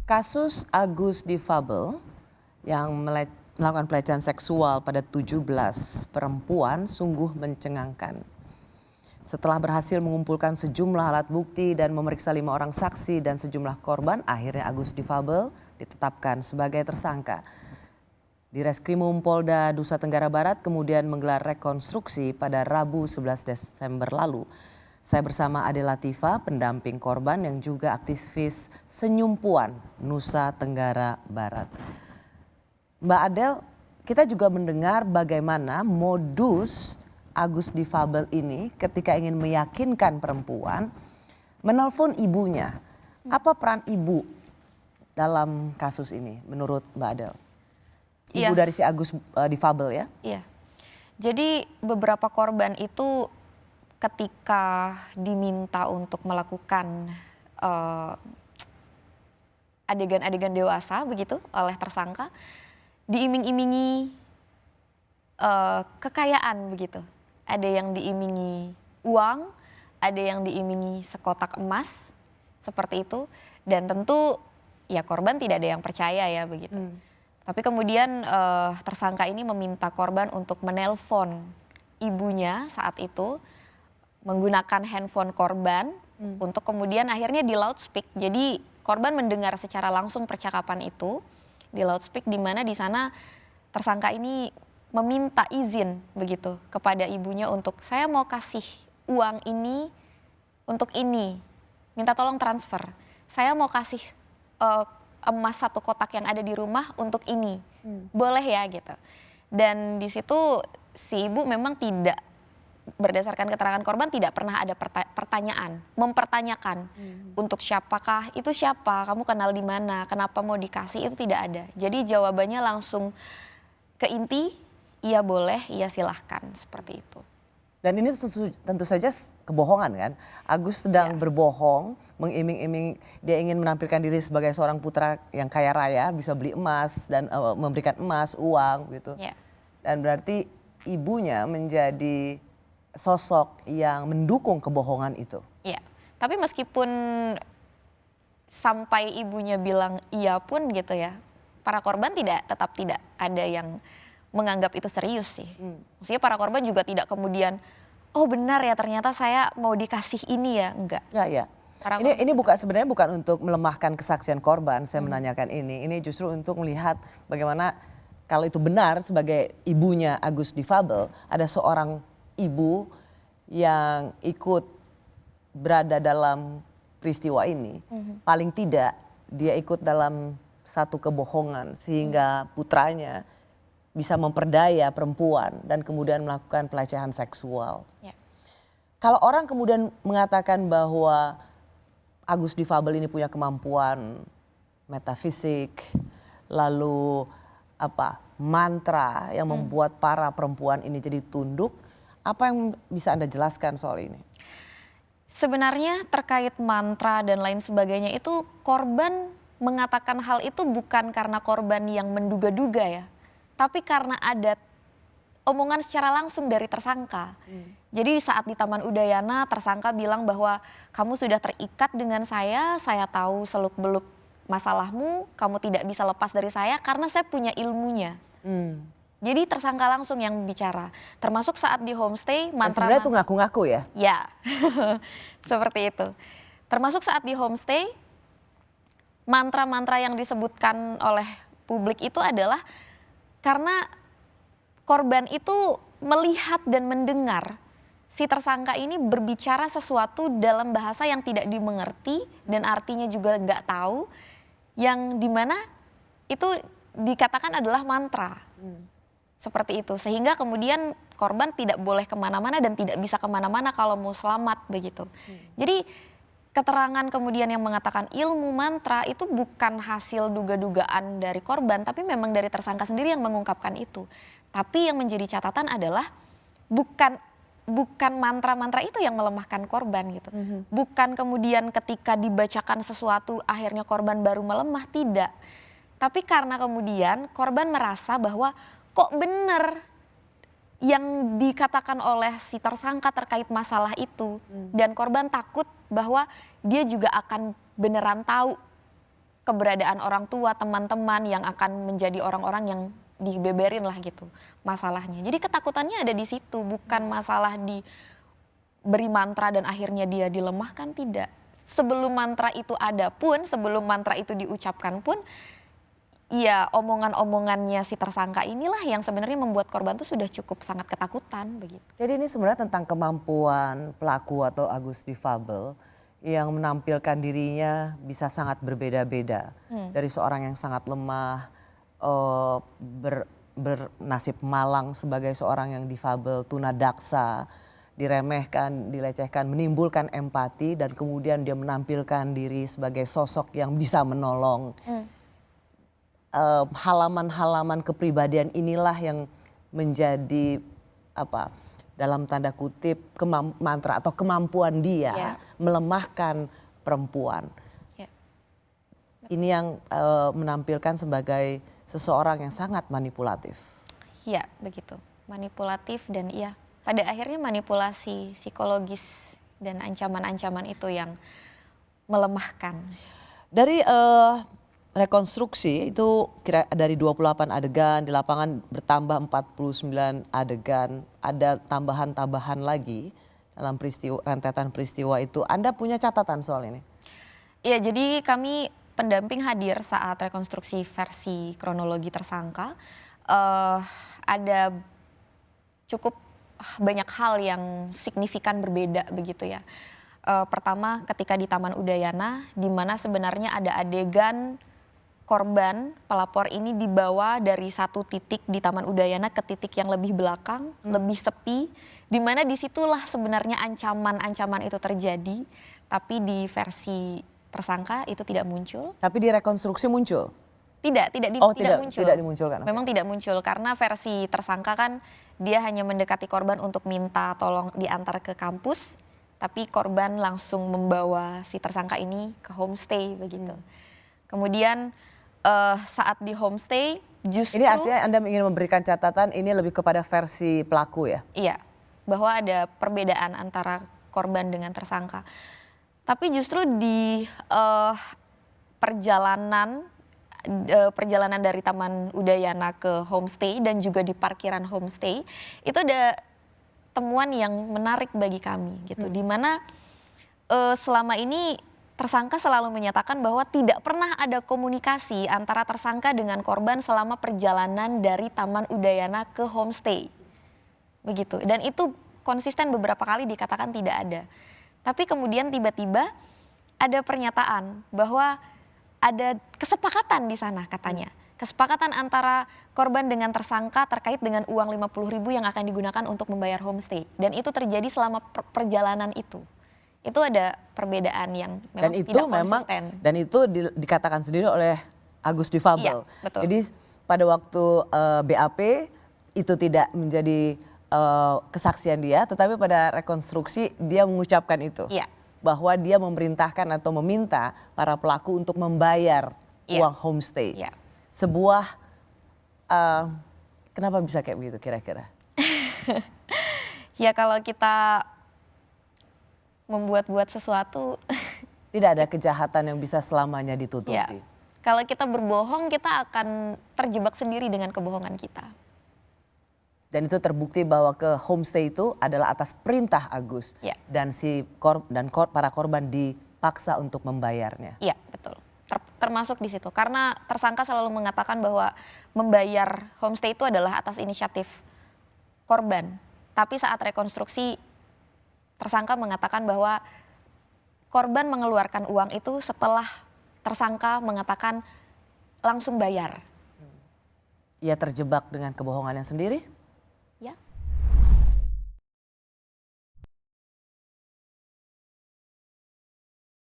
Kasus Agus Difabel yang melakukan pelecehan seksual pada 17 perempuan sungguh mencengangkan. Setelah berhasil mengumpulkan sejumlah alat bukti dan memeriksa 5 orang saksi dan sejumlah korban, akhirnya Agus Difabel ditetapkan sebagai tersangka. Direskrimum Polda Nusa Tenggara Barat kemudian menggelar rekonstruksi pada Rabu 11 Desember lalu. Saya bersama Ade Latifa, pendamping korban yang juga aktivis Senyum Puan Nusa Tenggara Barat. Mbak Adel, kita juga mendengar bagaimana modus Agus Difabel ini ketika ingin meyakinkan perempuan menelpon ibunya. Apa peran ibu dalam kasus ini menurut Mbak Adel? Ibu dari si Agus Difabel ya? Iya. Jadi beberapa korban itu ketika diminta untuk melakukan adegan-adegan dewasa begitu oleh tersangka, diiming-imingi kekayaan begitu. Ada yang diimingi uang, ada yang diimingi sekotak emas, seperti itu. Dan tentu ya korban tidak ada yang percaya ya begitu. Tapi kemudian tersangka ini meminta korban untuk menelpon ibunya saat itu menggunakan handphone korban untuk kemudian akhirnya di loudspeak. Jadi korban mendengar secara langsung percakapan itu di loudspeak, di mana di sana tersangka ini meminta izin begitu kepada ibunya untuk saya mau kasih uang ini untuk ini, minta tolong transfer. Saya mau kasih emas 1 kotak yang ada di rumah untuk ini, boleh ya gitu. Dan di situ si ibu memang tidak, berdasarkan keterangan korban tidak pernah ada pertanyaan, mempertanyakan untuk siapakah itu, siapa, kamu kenal di mana, kenapa mau dikasih, itu tidak ada. Jadi jawabannya langsung ke inti, iya boleh, iya silahkan, seperti itu. Dan ini tentu saja kebohongan kan? Agus sedang berbohong, mengiming-iming dia ingin menampilkan diri sebagai seorang putra yang kaya raya, bisa beli emas dan memberikan emas, uang gitu. Dan berarti ibunya menjadi sosok yang mendukung kebohongan itu. Iya, tapi meskipun sampai ibunya bilang iya pun gitu ya, para korban tetap tidak ada yang menganggap itu serius sih. Maksudnya para korban juga tidak kemudian, oh benar ya ternyata saya mau dikasih ini ya, enggak. Ya. Ini sebenarnya bukan untuk melemahkan kesaksian korban, saya menanyakan ini. Ini justru untuk melihat bagaimana kalau itu benar sebagai ibunya Agus Difabel, ada seorang ibu yang ikut berada dalam peristiwa ini, paling tidak dia ikut dalam satu kebohongan sehingga putranya bisa memperdaya perempuan dan kemudian melakukan pelecehan seksual. Kalau orang kemudian mengatakan bahwa Agus Difabel ini punya kemampuan metafisik, lalu mantra yang membuat para perempuan ini jadi tunduk, apa yang bisa Anda jelaskan soal ini? Sebenarnya terkait mantra dan lain sebagainya itu korban mengatakan hal itu bukan karena korban yang menduga-duga ya, tapi karena ada omongan secara langsung dari tersangka. Jadi saat di Taman Udayana tersangka bilang bahwa kamu sudah terikat dengan saya tahu seluk-beluk masalahmu, kamu tidak bisa lepas dari saya karena saya punya ilmunya. Jadi tersangka langsung yang bicara, termasuk saat di homestay mantra. Sebenarnya itu ngaku-ngaku ya? Ya, seperti itu. Termasuk saat di homestay, mantra-mantra yang disebutkan oleh publik itu adalah karena korban itu melihat dan mendengar si tersangka ini berbicara sesuatu dalam bahasa yang tidak dimengerti dan artinya juga nggak tahu, yang dimana itu dikatakan adalah mantra. Seperti itu, sehingga kemudian korban tidak boleh kemana-mana dan tidak bisa kemana-mana kalau mau selamat begitu. Jadi keterangan kemudian yang mengatakan ilmu mantra itu bukan hasil duga-dugaan dari korban, tapi memang dari tersangka sendiri yang mengungkapkan itu. Tapi yang menjadi catatan adalah bukan mantra-mantra itu yang melemahkan korban gitu. Bukan kemudian ketika dibacakan sesuatu akhirnya korban baru melemah, tidak. Tapi karena kemudian korban merasa bahwa kok benar yang dikatakan oleh si tersangka terkait masalah itu. Dan korban takut bahwa dia juga akan beneran tahu keberadaan orang tua, teman-teman yang akan menjadi orang-orang yang dibeberin lah gitu masalahnya. Jadi ketakutannya ada di situ, bukan masalah diberi mantra dan akhirnya dia dilemahkan, tidak. Sebelum mantra itu ada pun, sebelum mantra itu diucapkan pun, ya omongan-omongannya si tersangka inilah yang sebenarnya membuat korban tuh sudah cukup sangat ketakutan begitu. Jadi ini sebenarnya tentang kemampuan pelaku atau Agus difabel yang menampilkan dirinya bisa sangat berbeda-beda. Dari seorang yang sangat lemah, bernasib malang sebagai seorang yang difabel, tunadaksa, diremehkan, dilecehkan, menimbulkan empati dan kemudian dia menampilkan diri sebagai sosok yang bisa menolong. Halaman-halaman kepribadian inilah yang menjadi dalam tanda kutip mantra atau kemampuan dia melemahkan perempuan. Ini yang menampilkan sebagai seseorang yang sangat manipulatif. Iya, begitu. Manipulatif dan iya, pada akhirnya manipulasi psikologis dan ancaman-ancaman itu yang melemahkan. Dari rekonstruksi itu kira dari 28 adegan, di lapangan bertambah 49 adegan, ada tambahan-tambahan lagi dalam rentetan peristiwa itu. Anda punya catatan soal ini? Iya, jadi kami pendamping hadir saat rekonstruksi versi kronologi tersangka. Ada cukup banyak hal yang signifikan berbeda begitu ya. Pertama ketika di Taman Udayana, di mana sebenarnya ada adegan korban pelapor ini dibawa dari satu titik di Taman Udayana ke titik yang lebih belakang, lebih sepi, di mana disitulah sebenarnya ancaman-ancaman itu terjadi, tapi di versi tersangka itu tidak muncul. Tapi di rekonstruksi muncul? Tidak muncul. Tidak dimunculkan. Memang tidak muncul karena versi tersangka kan dia hanya mendekati korban untuk minta tolong diantar ke kampus, tapi korban langsung membawa si tersangka ini ke homestay begitu. Kemudian saat di homestay justru ini artinya Anda ingin memberikan catatan ini lebih kepada versi pelaku ya? Iya, bahwa ada perbedaan antara korban dengan tersangka. Tapi justru di perjalanan dari Taman Udayana ke homestay dan juga di parkiran homestay itu ada temuan yang menarik bagi kami gitu, di mana selama ini tersangka selalu menyatakan bahwa tidak pernah ada komunikasi antara tersangka dengan korban selama perjalanan dari Taman Udayana ke homestay. Begitu. Dan itu konsisten beberapa kali dikatakan tidak ada. Tapi kemudian tiba-tiba ada pernyataan bahwa ada kesepakatan di sana katanya. Kesepakatan antara korban dengan tersangka terkait dengan uang 50.000 yang akan digunakan untuk membayar homestay. Dan itu terjadi selama perjalanan itu. Itu ada perbedaan yang memang tidak konsisten. Dan itu dikatakan sendiri oleh Agus difabel. Iya, betul. Jadi pada waktu BAP itu tidak menjadi kesaksian dia, tetapi pada rekonstruksi dia mengucapkan itu. Iya. Bahwa dia memerintahkan atau meminta para pelaku untuk membayar uang homestay. Iya. Sebuah, kenapa bisa kayak begitu kira-kira? Ya kalau kita membuat-buat sesuatu. Tidak ada kejahatan yang bisa selamanya ditutupi. Ya, kalau kita berbohong kita akan terjebak sendiri dengan kebohongan kita. Dan itu terbukti bahwa ke homestay itu adalah atas perintah Agus. Ya. Dan para korban dipaksa untuk membayarnya. Iya betul, termasuk di situ. Karena tersangka selalu mengatakan bahwa membayar homestay itu adalah atas inisiatif korban. Tapi saat rekonstruksi tersangka mengatakan bahwa korban mengeluarkan uang itu setelah tersangka mengatakan langsung bayar. Ia terjebak dengan kebohongannya sendiri? Ya.